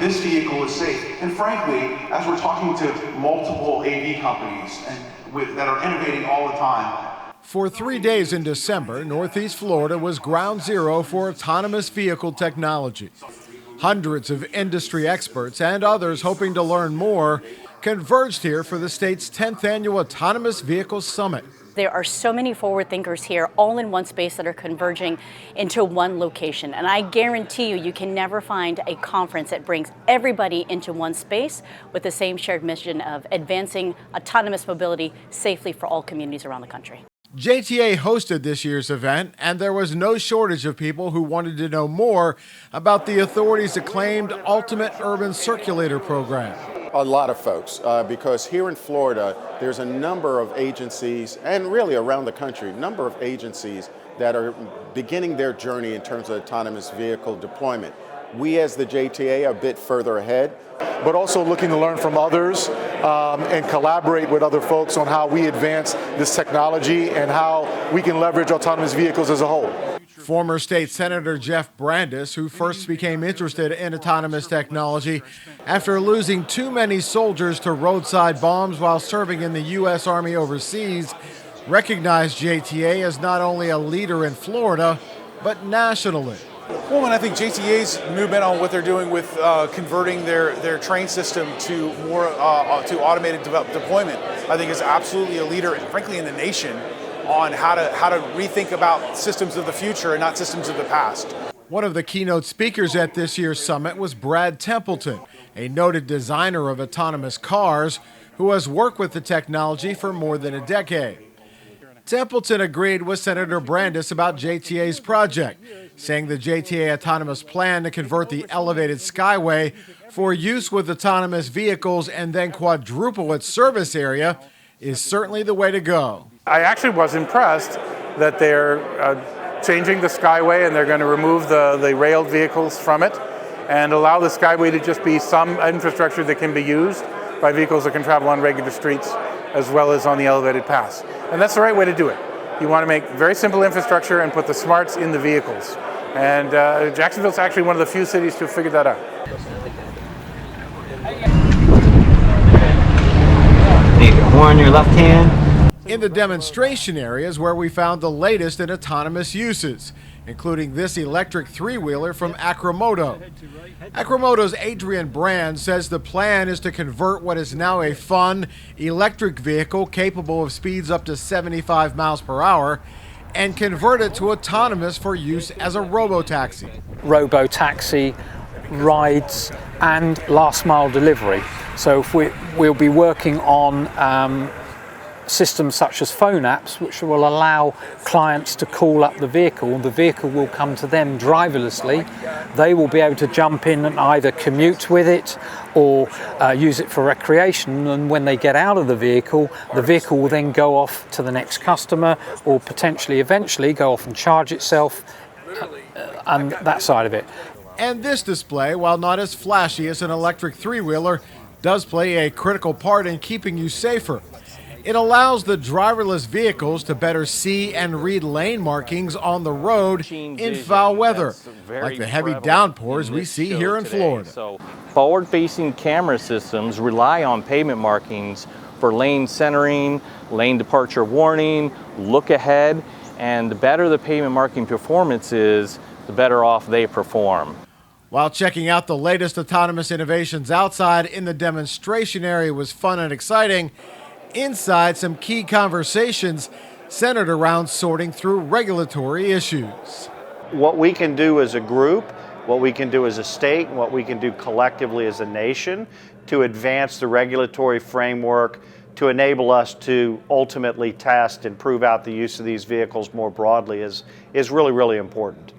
this vehicle is safe. And frankly, as we're talking to multiple AV companies that are innovating all the time. For 3 days in December, Northeast Florida was ground zero for autonomous vehicle technology. Hundreds of industry experts and others hoping to learn more converged here for the state's 10th annual Autonomous Vehicles Summit. There are so many forward thinkers here, all in one space, that are converging into one location. And I guarantee you, you can never find a conference that brings everybody into one space with the same shared mission of advancing autonomous mobility safely for all communities around the country. JTA hosted this year's event, and there was no shortage of people who wanted to know more about the authority's acclaimed Ultimate Urban Circulator program. A lot of folks, because here in Florida, there's a number of agencies, and really around the country, a number of agencies that are beginning their journey in terms of autonomous vehicle deployment. We as the JTA are a bit further ahead. But also looking to learn from others and collaborate with other folks on how we advance this technology and how we can leverage autonomous vehicles as a whole. Former State Senator Jeff Brandis, who first became interested in autonomous technology after losing too many soldiers to roadside bombs while serving in the U.S. Army overseas, recognized JTA as not only a leader in Florida, but nationally. Well, and I think JTA's movement on what they're doing with converting their train system to more to automated deployment, I think is absolutely a leader, frankly, in the nation on how to rethink about systems of the future and not systems of the past. One of the keynote speakers at this year's summit was Brad Templeton, a noted designer of autonomous cars who has worked with the technology for more than a decade. Templeton agreed with Senator Brandis about JTA's project, saying the JTA autonomous plan to convert the elevated Skyway for use with autonomous vehicles and then quadruple its service area is certainly the way to go. I actually was impressed that they're changing the Skyway and they're going to remove the railed vehicles from it and allow the Skyway to just be some infrastructure that can be used by vehicles that can travel on regular streets as well as on the elevated paths. And that's the right way to do it. You want to make very simple infrastructure and put the smarts in the vehicles. And Jacksonville's actually one of the few cities to have figured that out. Take your horn in your left hand. In the demonstration areas where we found the latest in autonomous uses, including this electric three-wheeler from Acrimoto. Acrimoto's Adrian Brand says the plan is to convert what is now a fun electric vehicle capable of speeds up to 75 miles per hour and convert it to autonomous for use as a robo-taxi. Robo-taxi, rides and last mile delivery. So if we'll be working on systems such as phone apps, which will allow clients to call up the vehicle will come to them driverlessly. They will be able to jump in and either commute with it or use it for recreation, and when they get out of the vehicle will then go off to the next customer or potentially eventually go off and charge itself and that side of it. And this display, while not as flashy as an electric three-wheeler, does play a critical part in keeping you safer. It allows the driverless vehicles to better see and read lane markings on the road in foul weather, like the heavy downpours we see here in Florida. So, forward-facing camera systems rely on pavement markings for lane centering, lane departure warning, look ahead, and the better the pavement marking performance is, the better off they perform. While checking out the latest autonomous innovations outside in the demonstration area was fun and exciting, inside, some key conversations centered around sorting through regulatory issues. What we can do as a group, what we can do as a state, and what we can do collectively as a nation to advance the regulatory framework to enable us to ultimately test and prove out the use of these vehicles more broadly is really, really important.